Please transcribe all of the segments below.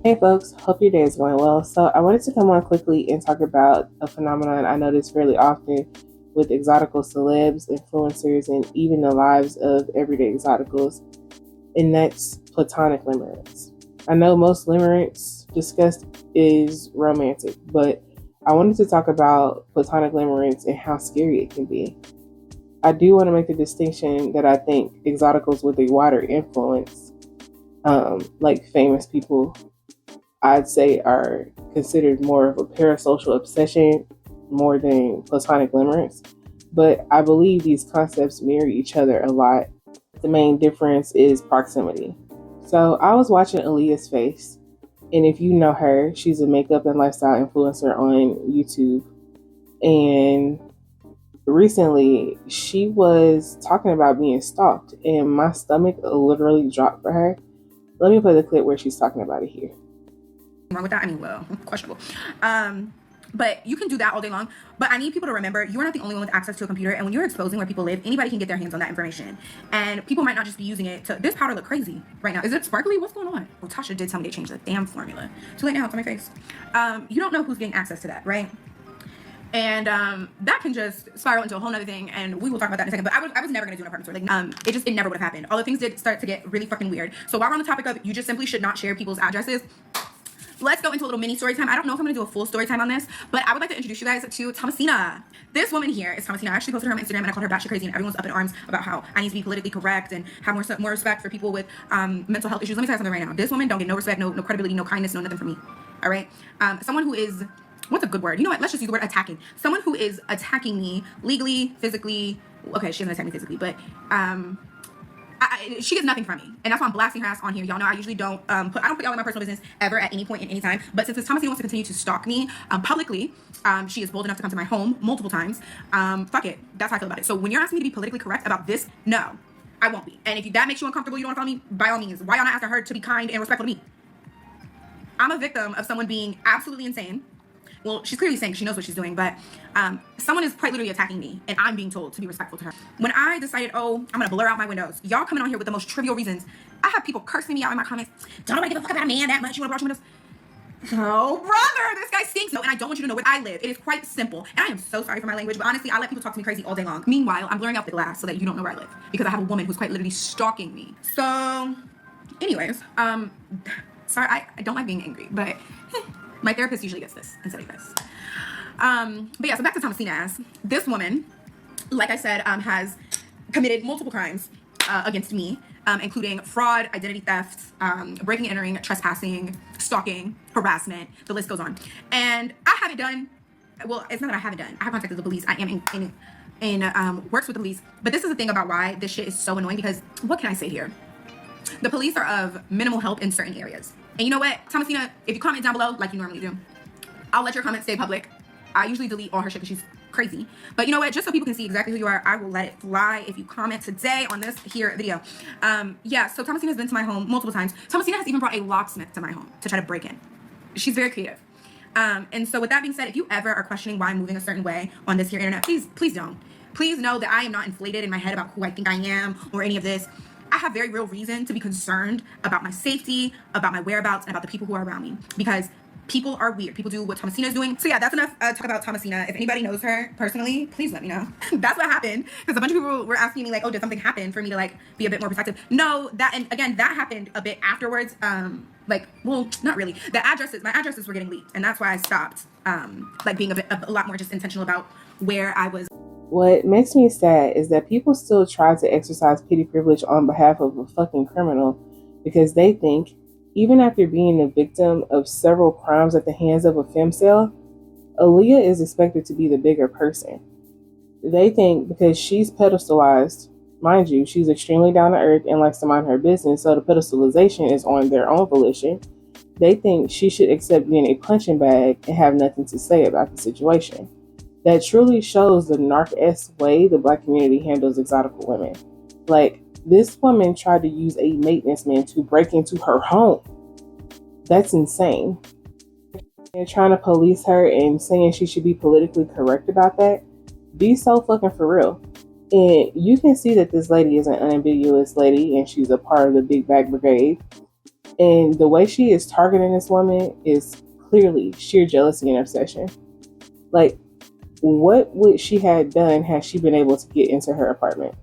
Hey folks, hope your day is going well. So I wanted to come on quickly and talk about a phenomenon I notice fairly often with exotical celebs, influencers, and even the lives of everyday exoticals, and that's Platonic Limerence. I know most limerence discussed is romantic, but I wanted to talk about Platonic Limerence and how scary it can be. I do want to make the distinction that I think exoticals with a wider influence, like famous people, I'd say are considered more of a parasocial obsession more than platonic limerence. But I believe these concepts mirror each other a lot. The main difference is proximity. So I was watching Aaliyah's Face, and if you know her, she's a makeup and lifestyle influencer on YouTube. And recently, she was talking about being stalked, and my stomach literally dropped for her. Let me play the clip where she's talking about it here. Wrong with that? I mean, well, questionable. But you can do that all day long. But I need people to remember you're not the only one with access to a computer. And when you're exposing where people live, anybody can get their hands on that information. And people might not just be using it to. This powder look crazy right now. Is it sparkly? What's going on? Well, Tasha did tell me they changed the damn formula. Too late now. It's on my face. You don't know who's getting access to that, right? And that can just spiral into a whole nother thing, and we will talk about that in a second. But I was never gonna do an apartment tour. Like, it never would have happened. All the things did start to get really fucking weird. So while we're on the topic of you just simply should not share people's addresses, let's go into a little mini story time. I don't know if I'm gonna do a full story time on this, but I would like to introduce you guys to Thomasina. This woman here is Thomasina. I actually posted her on Instagram and I called her batshit crazy, and everyone's up in arms about how I need to be politically correct and have more respect for people with mental health issues. Let me tell you something right now. This woman don't get no respect, no credibility, no kindness, no nothing from me. All right. Someone who is, what's a good word? You know what? Let's just use the word attacking. Someone who is attacking me legally, physically. Okay, she doesn't attack me physically, but she gets nothing from me, and that's why I'm blasting her ass on here. Y'all know I usually don't I don't put y'all in my personal business ever at any point in any time. But since Miss Thomasina wants to continue to stalk me publicly, she is bold enough to come to my home multiple times. Fuck it, that's how I feel about it. So when you're asking me to be politically correct about this, no, I won't be. And if that makes you uncomfortable, you don't want to follow me, by all means. Why y'all not asking her to be kind and respectful to me? I'm a victim of someone being absolutely insane. Well, she's clearly saying she knows what she's doing, but someone is quite literally attacking me, and I'm being told to be respectful to her. When I decided, I'm gonna blur out my windows, y'all coming on here with the most trivial reasons. I have people cursing me out in my comments. Don't nobody give a fuck about a man that much. You wanna brush your windows? Oh, brother, this guy stinks. No, and I don't want you to know where I live. It is quite simple, and I am so sorry for my language, but honestly, I let people talk to me crazy all day long. Meanwhile, I'm blurring out the glass so that you don't know where I live, because I have a woman who's quite literally stalking me. So, anyways, sorry, I don't like being angry, but my therapist usually gets this instead of this. But yeah, so back to Thomasina. This woman, like I said, has committed multiple crimes against me, including fraud, identity theft, breaking and entering, trespassing, stalking, harassment. The list goes on. And I haven't done, well, it's not that I haven't done. I have contacted the police. I am in works with the police. But this is the thing about why this shit is so annoying, because what can I say here? The police are of minimal help in certain areas. And you know what, Thomasina, if you comment down below like you normally do, I'll let your comment stay public. I usually delete all her shit because she's crazy. But you know what, just so people can see exactly who you are, I will let it fly if you comment today on this here video. Yeah, so Thomasina's been to my home multiple times. Thomasina has even brought a locksmith to my home to try to break in. She's very creative. And so with that being said, if you ever are questioning why I'm moving a certain way on this here internet, please don't. Please know that I am not inflated in my head about who I think I am or any of this. I have very real reason to be concerned about my safety, about my whereabouts, and about the people who are around me, because people are weird. People do what Thomasina is doing. So yeah, that's enough talk about Thomasina. If anybody knows her personally, please let me know. That's what happened, because a bunch of people were asking me like, oh, did something happen for me to like be a bit more protective? No, that, and again, that happened a bit afterwards. Like, well, not really. My addresses were getting leaked, and that's why I stopped like being a lot more just intentional about where I was. What makes me sad is that people still try to exercise petty privilege on behalf of a fucking criminal, because they think, even after being the victim of several crimes at the hands of a femcel, Aaliyah is expected to be the bigger person. They think because she's pedestalized, mind you, she's extremely down to earth and likes to mind her business, so the pedestalization is on their own volition. They think she should accept being a punching bag and have nothing to say about the situation. That truly shows the narc-esque way the Black community handles exotical women. Like, this woman tried to use a maintenance man to break into her home. That's insane. And trying to police her and saying she should be politically correct about that, be so fucking for real. And you can see that this lady is an unambiguous lady and she's a part of the Big Bag Brigade. And the way she is targeting this woman is clearly sheer jealousy and obsession. Like, what would she have done had she been able to get into her apartment?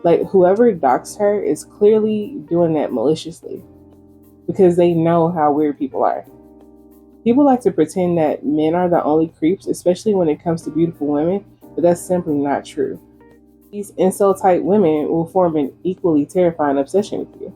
Like, whoever doxed her is clearly doing that maliciously because they know how weird people are. People like to pretend that men are the only creeps, especially when it comes to beautiful women, but that's simply not true. These incel type women will form an equally terrifying obsession with you.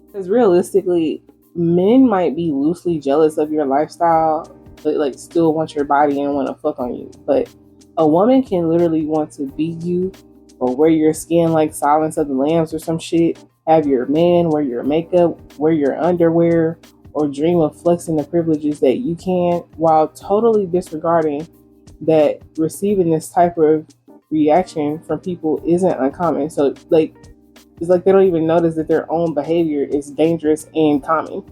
Because realistically, men might be loosely jealous of your lifestyle, but like still want your body and want to fuck on you. But a woman can literally want to be you or wear your skin like Silence of the Lambs or some shit, have your man wear your makeup, wear your underwear, or dream of flexing the privileges that you can while totally disregarding that receiving this type of reaction from people isn't uncommon. So like it's like they don't even notice that their own behavior is dangerous and common.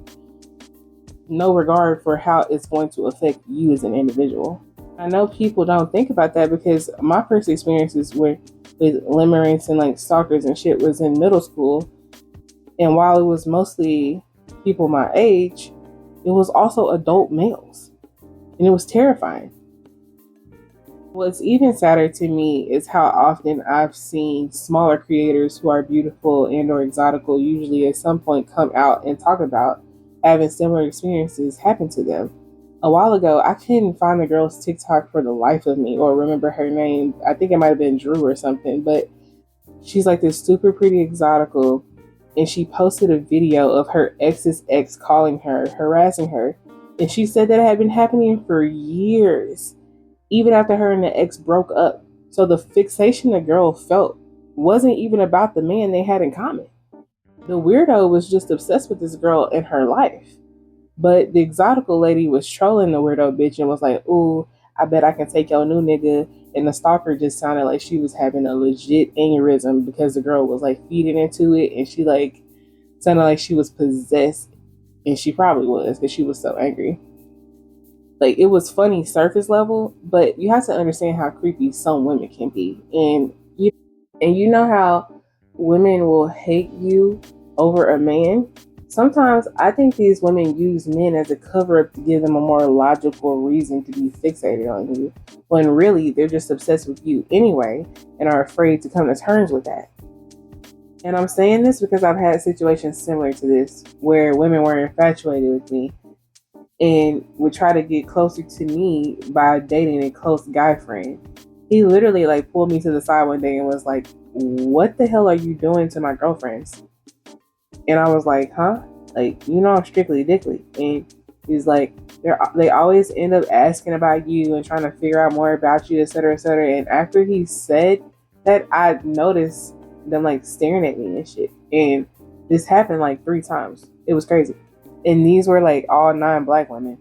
No regard for how it's going to affect you as an individual. I know people don't think about that because my first experiences with limerence and like stalkers and shit was in middle school. And while it was mostly people my age, it was also adult males. And it was terrifying. What's even sadder to me is how often I've seen smaller creators who are beautiful and or exotical usually at some point come out and talk about having similar experiences happen to them. A while ago, I couldn't find the girl's TikTok for the life of me or remember her name. I think it might have been Drew or something, but she's like this super pretty exotical and she posted a video of her ex's ex calling her, harassing her. And she said that it had been happening for years even after her and the ex broke up. So the fixation the girl felt wasn't even about the man they had in common. The weirdo was just obsessed with this girl in her life. But the exotical lady was trolling the weirdo bitch and was like, ooh, I bet I can take your new nigga. And the stalker just sounded like she was having a legit aneurysm because the girl was like feeding into it and she like sounded like she was possessed. And she probably was because she was so angry. Like it was funny surface level, but you have to understand how creepy some women can be. And you know how women will hate you over a man? Sometimes I think these women use men as a cover up to give them a more logical reason to be fixated on you, when really they're just obsessed with you anyway and are afraid to come to terms with that. And I'm saying this because I've had situations similar to this where women were infatuated with me and would try to get closer to me by dating a close guy friend. He literally like pulled me to the side one day and was like, "What the hell are you doing to my girlfriends?" And I was like, "Huh? Like, you know I'm strictly dickly." And he's like, they always end up asking about you and trying to figure out more about you, etc., etc. And after he said that, I noticed them like staring at me and shit. And this happened like 3 times. It was crazy. And these were like all 9 black women.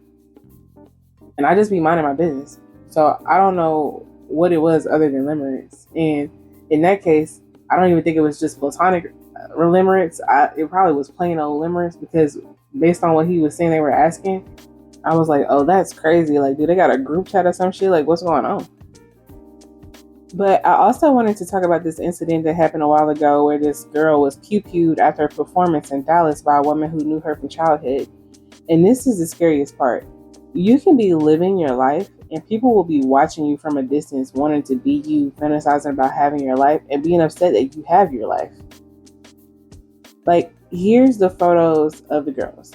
And I just be minding my business. So I don't know what it was other than limerence. And in that case, I don't even think it was just platonic limerence. It probably was plain old limerence because based on what he was saying they were asking, I was like, oh, that's crazy. Like, do they got a group chat or some shit? Like, what's going on? But I also wanted to talk about this incident that happened a while ago where this girl was pew-pewed after a performance in Dallas by a woman who knew her from childhood. And this is the scariest part. You can be living your life and people will be watching you from a distance, wanting to be you, fantasizing about having your life, and being upset that you have your life. Like, here's the photos of the girls.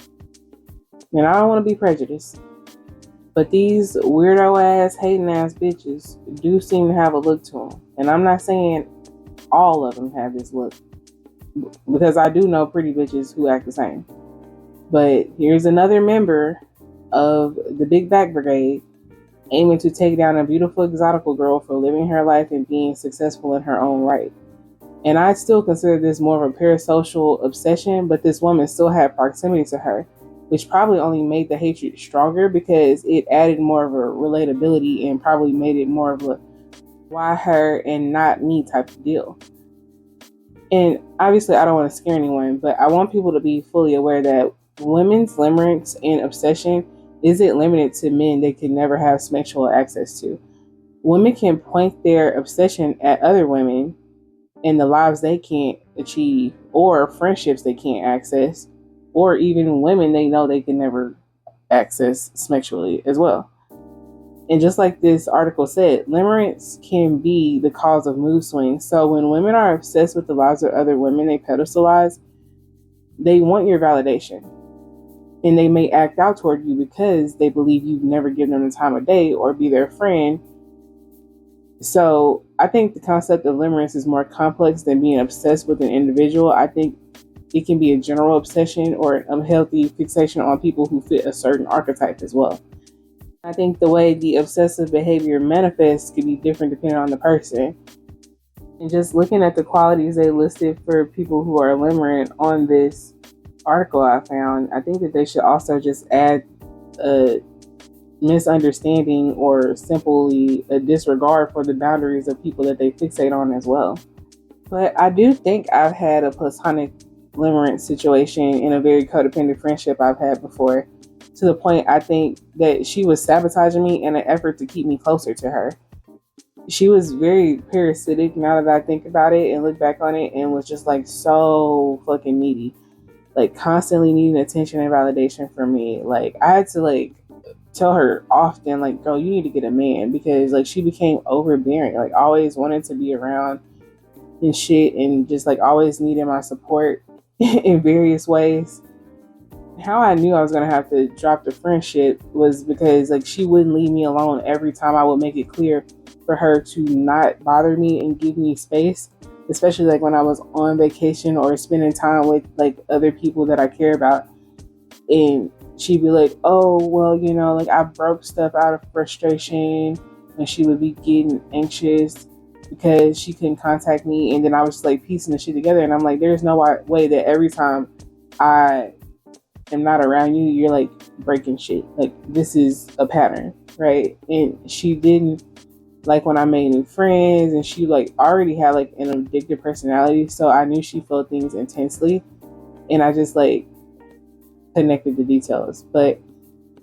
And I don't want to be prejudiced, but these weirdo ass, hating ass bitches do seem to have a look to them. And I'm not saying all of them have this look, because I do know pretty bitches who act the same. But here's another member of the Big Back Brigade aiming to take down a beautiful exotical girl for living her life and being successful in her own right. And I still consider this more of a parasocial obsession, but this woman still had proximity to her, which probably only made the hatred stronger because it added more of a relatability and probably made it more of a why her and not me type of deal. And obviously I don't want to scare anyone, but I want people to be fully aware that women's limerence and obsession isn't limited to men they can never have sexual access to. Women can point their obsession at other women and the lives they can't achieve or friendships they can't access, or even women they know they can never access sexually as well. And just like this article said, limerence can be the cause of mood swings. So when women are obsessed with the lives of other women they pedestalize, they want your validation. And they may act out toward you because they believe you've never given them the time of day or be their friend. So I think the concept of limerence is more complex than being obsessed with an individual. I think it can be a general obsession or an unhealthy fixation on people who fit a certain archetype as well. I think the way the obsessive behavior manifests can be different depending on the person. And just looking at the qualities they listed for people who are limerent on this article I found, I think that they should also just add a misunderstanding or simply a disregard for the boundaries of people that they fixate on as well. But I do think I've had a platonic limerence situation in a very codependent friendship I've had before, to the point I think that she was sabotaging me in an effort to keep me closer to her. She was very parasitic now that I think about it and look back on it, and was just like so fucking needy. Like constantly needing attention and validation from me. Like I had to like tell her often, like, girl, you need to get a man, because like she became overbearing, like always wanted to be around and shit, and just like always needed my support in various ways. How I knew I was gonna have to drop the friendship was because like she wouldn't leave me alone every time I would make it clear for her to not bother me and give me space, especially like when I was on vacation or spending time with like other people that I care about. And she'd be like, oh, well, you know, like I broke stuff out of frustration, and she would be getting anxious because she couldn't contact me. And then I was just like piecing the shit together. And I'm like, there's no way that every time I am not around you, you're like breaking shit. Like this is a pattern, right? And she didn't like when I made new friends, and she like already had like an addictive personality. So I knew she felt things intensely. And I just like connected the details. But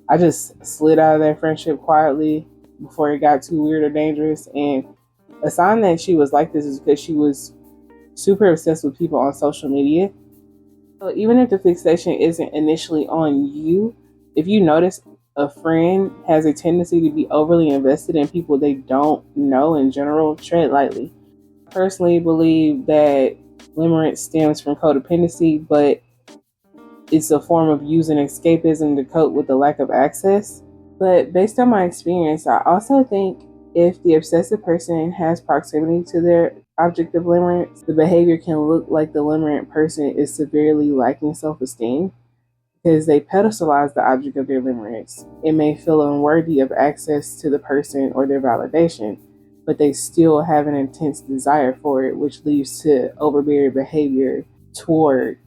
I just slid out of that friendship quietly before it got too weird or dangerous. And a sign that she was like this is because she was super obsessed with people on social media. So even if the fixation isn't initially on you, if you notice a friend has a tendency to be overly invested in people they don't know in general, tread lightly. I personally believe that limerence stems from codependency, but it's a form of using escapism to cope with the lack of access. But based on my experience, I also think if the obsessive person has proximity to their object of limerence, the behavior can look like the limerent person is severely lacking self-esteem because they pedestalize the object of their limerence. It may feel unworthy of access to the person or their validation, but they still have an intense desire for it, which leads to overbearing behavior toward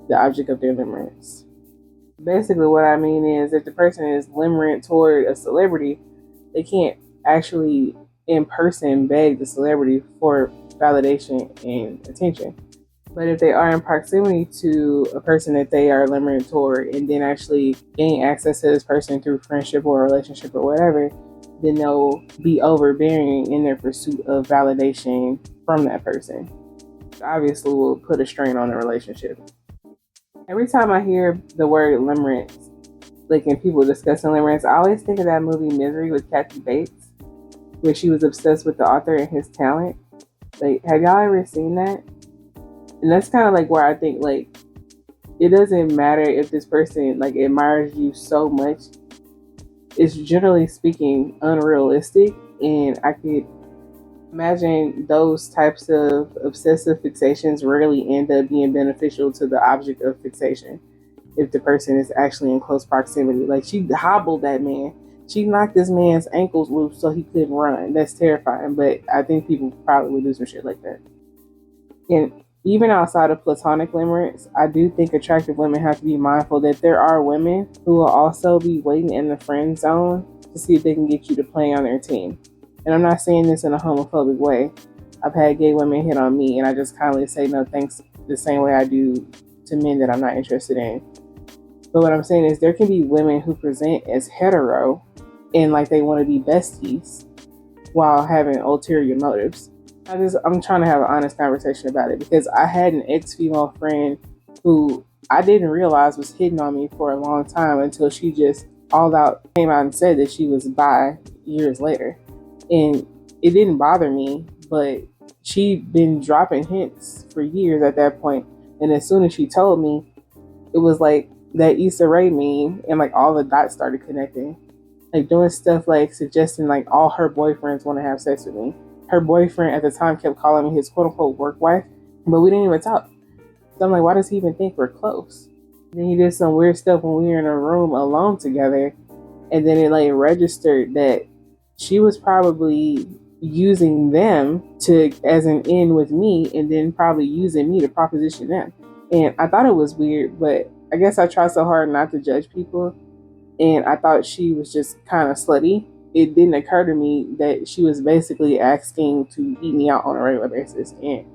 the object of their limerence. Basically, what I mean is if the person is limerent toward a celebrity, they can't actually in person beg the celebrity for validation and attention. But if they are in proximity to a person that they are limerent toward, and then actually gain access to this person through friendship or relationship or whatever, then they'll be overbearing in their pursuit of validation from that person. Obviously, will put a strain on the relationship. Every time I hear the word limerence, like in people discussing limerence, I always think of that movie Misery with Kathy Bates, where she was obsessed with the author and his talent. Like, have y'all ever seen that? And that's kind of like where I think like it doesn't matter if this person like admires you so much. It's generally speaking unrealistic, and I could imagine those types of obsessive fixations rarely end up being beneficial to the object of fixation if the person is actually in close proximity. Like she hobbled that man. She knocked this man's ankles loose so he couldn't run. That's terrifying, but I think people probably would do some shit like that. And even outside of platonic limerence, I do think attractive women have to be mindful that there are women who will also be waiting in the friend zone to see if they can get you to play on their team. And I'm not saying this in a homophobic way. I've had gay women hit on me, and I just kindly say no thanks the same way I do to men that I'm not interested in. But what I'm saying is there can be women who present as hetero and like they want to be besties while having ulterior motives. I'm trying to have an honest conversation about it, because I had an ex-female friend who I didn't realize was hitting on me for a long time until she just all out came out and said that she was bi years later. And it didn't bother me, but she'd been dropping hints for years at that point. And as soon as she told me, it was like that Issa Rae meme, and like all the dots started connecting. Like doing stuff like suggesting like all her boyfriends want to have sex with me. Her boyfriend at the time kept calling me his quote unquote work wife, but we didn't even talk. So I'm like, why does he even think we're close? And then he did some weird stuff when we were in a room alone together, and then it like registered that she was probably using them to as an in with me, and then probably using me to proposition them. And I thought it was weird, but I guess I try so hard not to judge people, and I thought she was just kind of slutty. It didn't occur to me that she was basically asking to eat me out on a regular basis, and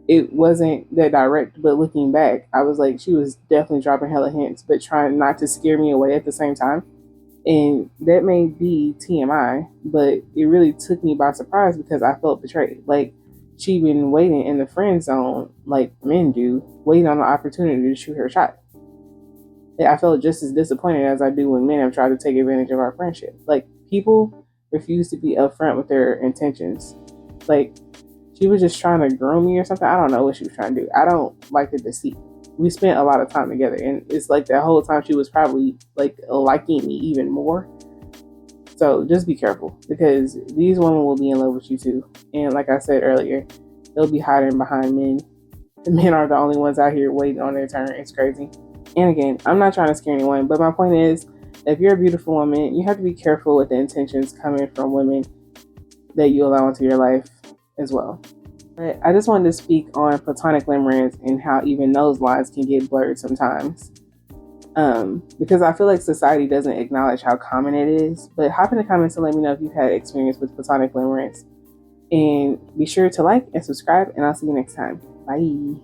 it wasn't that direct. But looking back, I was like, she was definitely dropping hella hints, but trying not to scare me away at the same time. And that may be TMI, but it really took me by surprise because I felt betrayed. Like she'd been waiting in the friend zone, like men do, waiting on the opportunity to shoot her shot. I felt just as disappointed as I do when men have tried to take advantage of our friendship. Like people refuse to be upfront with their intentions. Like she was just trying to groom me or something. I don't know what she was trying to do. I don't like the deceit. We spent a lot of time together, and it's like that whole time she was probably like liking me even more. So just be careful because these women will be in love with you too. And like I said earlier, they'll be hiding behind men. The men are the only ones out here waiting on their turn. It's crazy. And again, I'm not trying to scare anyone, but my point is, if you're a beautiful woman, you have to be careful with the intentions coming from women that you allow into your life as well. But I just wanted to speak on Platonic Limerence and how even those lines can get blurred sometimes. Because I feel like society doesn't acknowledge how common it is. But hop in the comments and let me know if you've had experience with Platonic Limerence. And be sure to like and subscribe, and I'll see you next time. Bye.